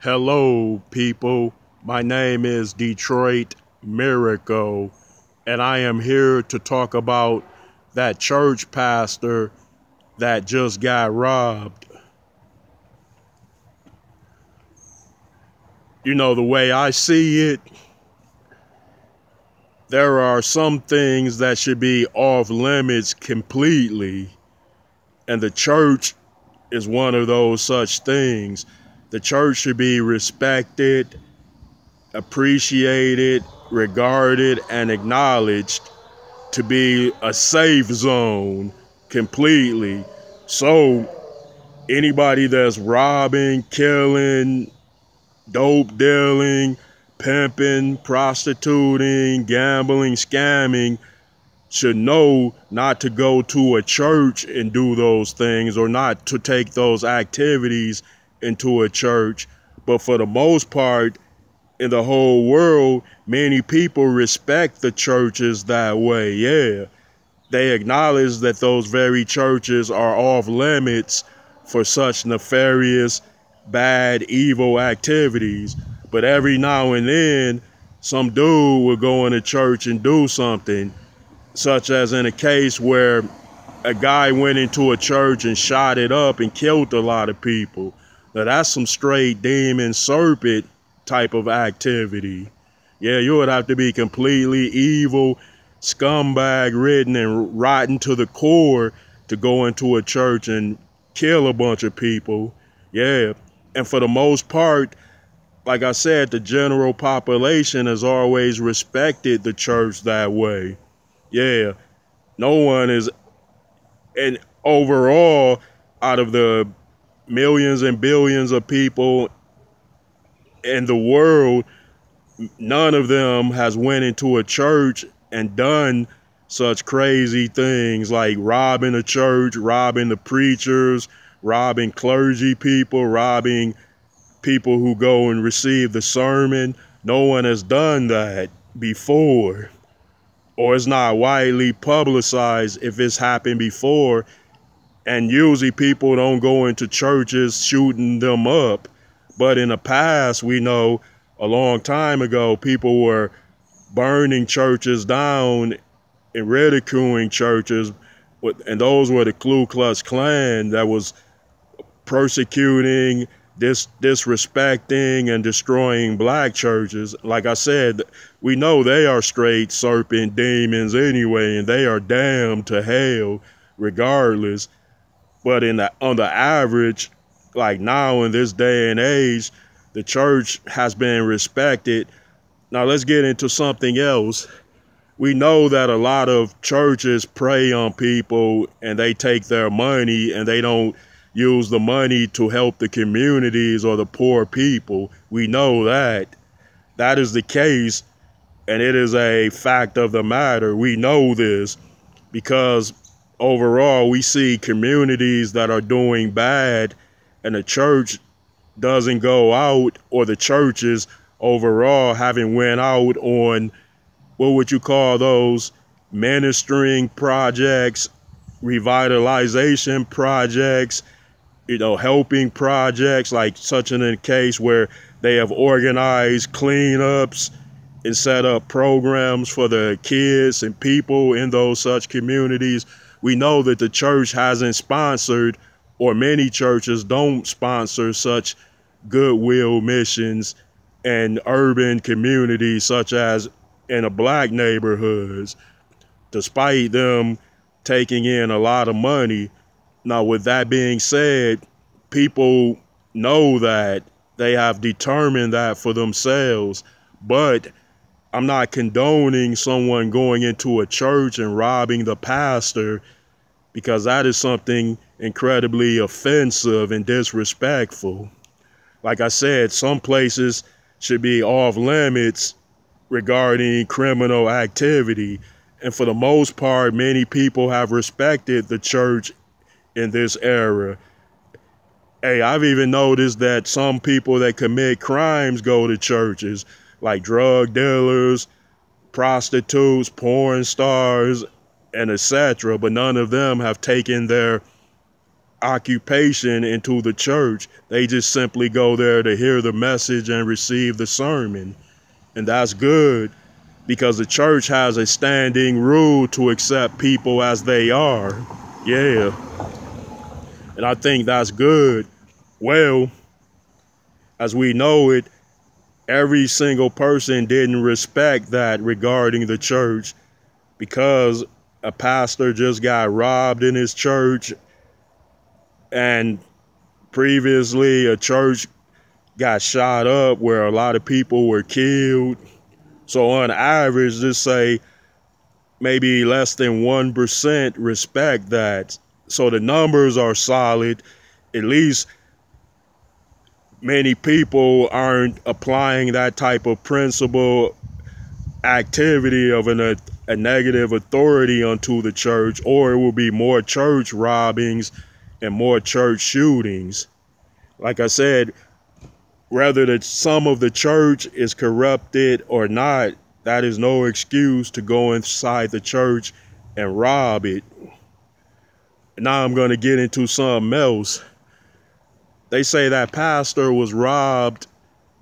Hello, people. My name is Detroit Miracle, and I am here to talk about that church pastor that just got robbed. The way I see it, there are some things that should be off limits completely, and the church is one of those such things. The church should be respected, appreciated, regarded, and acknowledged to be a safe zone completely. So anybody that's robbing, killing, dope dealing, pimping, prostituting, gambling, scamming should know not to go to a church and do those things, or not to take those activities into a church. But for the most part, in the whole world, many people respect the churches that way. Yeah, they acknowledge that those very churches are off limits for such nefarious, bad, evil activities. But every now and then, some dude will go into church and do something, such as in a case where a guy went into a church and shot it up and killed a lot of people. Now that's some straight demon serpent type of activity. Yeah, you would have to be completely evil, scumbag ridden, and rotten to the core to go into a church and kill a bunch of people. Yeah, and for the most part, like I said, the general population has always respected the church that way. Yeah, no one is, and overall, out of the millions and billions of people in the world, none of them has went into a church and done such crazy things like robbing a church, robbing the preachers, robbing clergy people, robbing people who go and receive the sermon. No one has done that before, or it's not widely publicized if it's happened before. And usually people don't go into churches shooting them up. But in the past, we know a long time ago, people were burning churches down and ridiculing churches. And those were the Ku Klux Klan that was persecuting, disrespecting, and destroying black churches. Like I said, we know they are straight serpent demons anyway, and they are damned to hell regardless. But on the average, like now in this day and age, the church has been respected. Now let's get into something else. We know that a lot of churches prey on people and they take their money and they don't use the money to help the communities or the poor people. We know that. That is the case, and it is a fact of the matter. We know this because overall, we see communities that are doing bad and the church doesn't go out, or the churches overall haven't went out on, what would you call those, ministering projects, revitalization projects, helping projects, like such in a case where they have organized cleanups and set up programs for the kids and people in those such communities. We know that the church hasn't sponsored, or many churches don't sponsor, such goodwill missions in urban communities, such as in the black neighborhoods, despite them taking in a lot of money. Now, with that being said, people know that, they have determined that for themselves, but I'm not condoning someone going into a church and robbing the pastor, because that is something incredibly offensive and disrespectful. Like I said, some places should be off limits regarding criminal activity. And for the most part, many people have respected the church in this era. Hey, I've even noticed that some people that commit crimes go to churches, like drug dealers, prostitutes, porn stars, and etc. But none of them have taken their occupation into the church. They just simply go there to hear the message and receive the sermon. And that's good because the church has a standing rule to accept people as they are. Yeah. And I think that's good. Well, as we know it, every single person didn't respect that regarding the church because a pastor just got robbed in his church, and previously a church got shot up where a lot of people were killed. So on average, just say maybe less than 1% respect that. So the numbers are solid. At least many people aren't applying that type of principle activity of a negative authority onto the church, or it will be more church robbings and more church shootings. Like I said, whether the some of the church is corrupted or not, that is no excuse to go inside the church and rob it. Now I'm going to get into something else. They say that pastor was robbed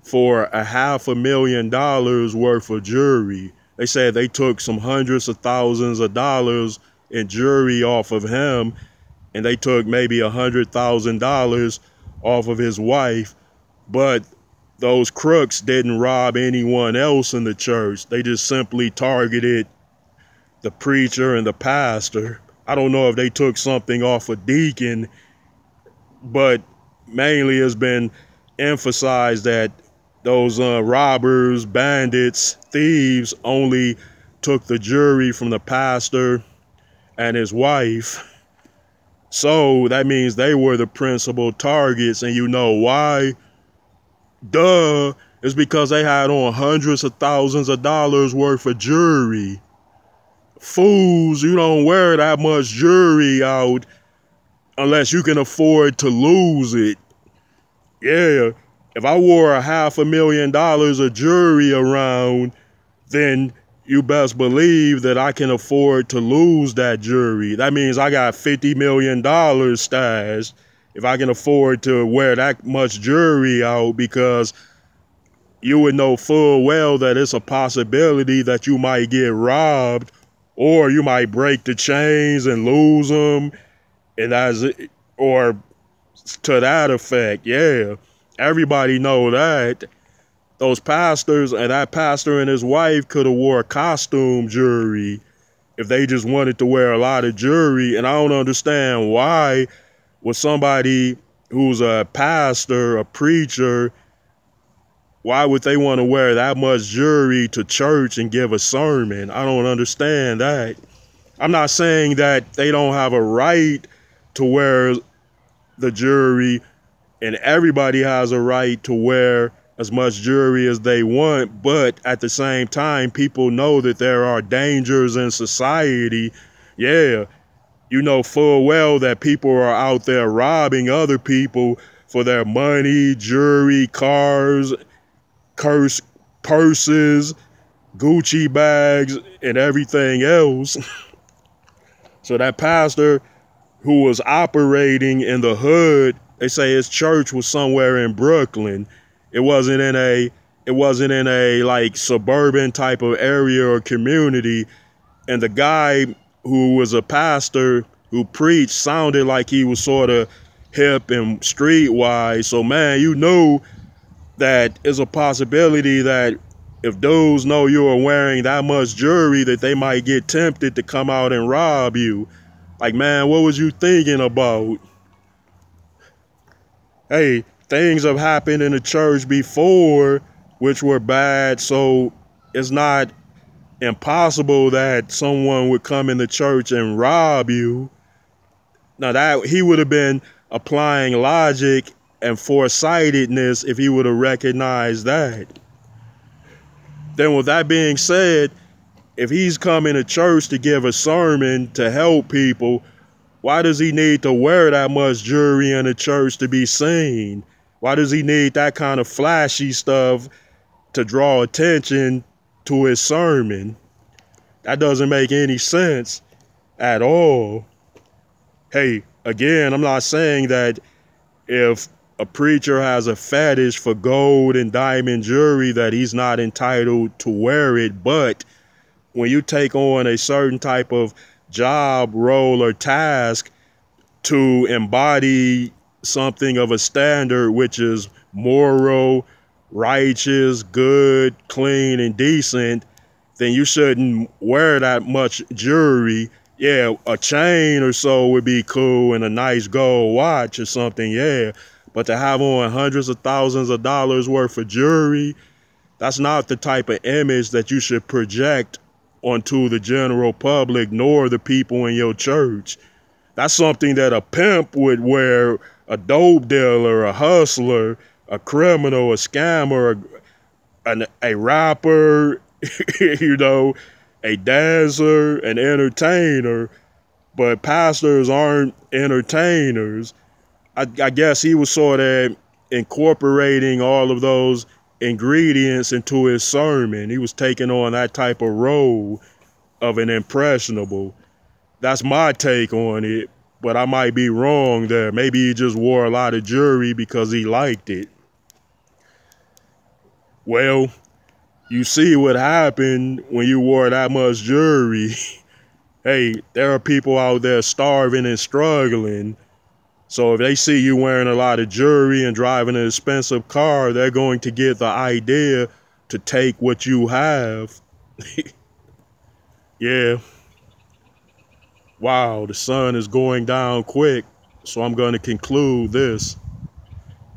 for $500,000 worth of jewelry. They said they took some hundreds of thousands of dollars in jewelry off of him, and they took maybe $100,000 off of his wife. But those crooks didn't rob anyone else in the church. They just simply targeted the preacher and the pastor. I don't know if they took something off a deacon, but mainly it's been emphasized that those robbers, bandits, thieves only took the jewelry from the pastor and his wife. So that means they were the principal targets, and you know why? Duh, it's because they had on hundreds of thousands of dollars worth of jewelry. Fools, you don't wear that much jewelry out unless you can afford to lose it. Yeah, if I wore $500,000 of jewelry around, then you best believe that I can afford to lose that jewelry. That means I got $50 million stashed if I can afford to wear that much jewelry out, because you would know full well that it's a possibility that you might get robbed, or you might break the chains and lose them, and or to that effect. Yeah, everybody know that. Those pastors and that pastor and his wife could have wore costume jewelry if they just wanted to wear a lot of jewelry. And I don't understand why would somebody who's a pastor, a preacher, why would they want to wear that much jewelry to church and give a sermon? I don't understand that. I'm not saying that they don't have a right to wear the jewelry, and everybody has a right to wear as much jewelry as they want, but at the same time, people know that there are dangers in society. Yeah, you know full well that people are out there robbing other people for their money, jewelry, cars, purses, Gucci bags, and everything else. So that pastor who was operating in the hood, they say his church was somewhere in Brooklyn. It wasn't in a like suburban type of area or community. And the guy who was a pastor who preached sounded like he was sort of hip and streetwise. So man, you knew that it's a possibility that if dudes know you are wearing that much jewelry, that they might get tempted to come out and rob you. Like, man, what was you thinking about? Hey, things have happened in the church before which were bad, so it's not impossible that someone would come in the church and rob you. Now that he would have been applying logic and foresightedness if he would have recognized that. Then with that being said, if he's coming to church to give a sermon to help people, why does he need to wear that much jewelry in the church to be seen? Why does he need that kind of flashy stuff to draw attention to his sermon? That doesn't make any sense at all. Hey, Again, I'm not saying that if a preacher has a fetish for gold and diamond jewelry that he's not entitled to wear it, but when you take on a certain type of job, role, or task to embody something of a standard which is moral, righteous, good, clean, and decent, then you shouldn't wear that much jewelry. Yeah, a chain or so would be cool and a nice gold watch or something, yeah. But to have on hundreds of thousands of dollars worth of jewelry, that's not the type of image that you should project onto the general public nor the people in your church. That's something that a pimp would wear, a dope dealer, a hustler, a criminal, a scammer, a rapper, you know, a dancer, an entertainer. But pastors aren't entertainers. I guess he was sort of incorporating all of those ingredients into his sermon. He was taking on that type of role of an impressionable. That's my take on it, but I might be wrong there. Maybe he just wore a lot of jewelry because he liked it. Well, you see what happened when you wore that much jewelry. Hey, there are people out there starving and struggling. So if they see you wearing a lot of jewelry and driving an expensive car, they're going to get the idea to take what you have. Yeah. Wow, the sun is going down quick, so I'm going to conclude this.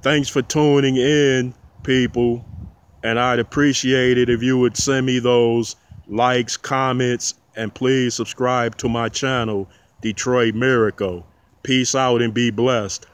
Thanks for tuning in, people, and I'd appreciate it if you would send me those likes, comments, and please subscribe to my channel, Detroit Miracle. Peace out and be blessed.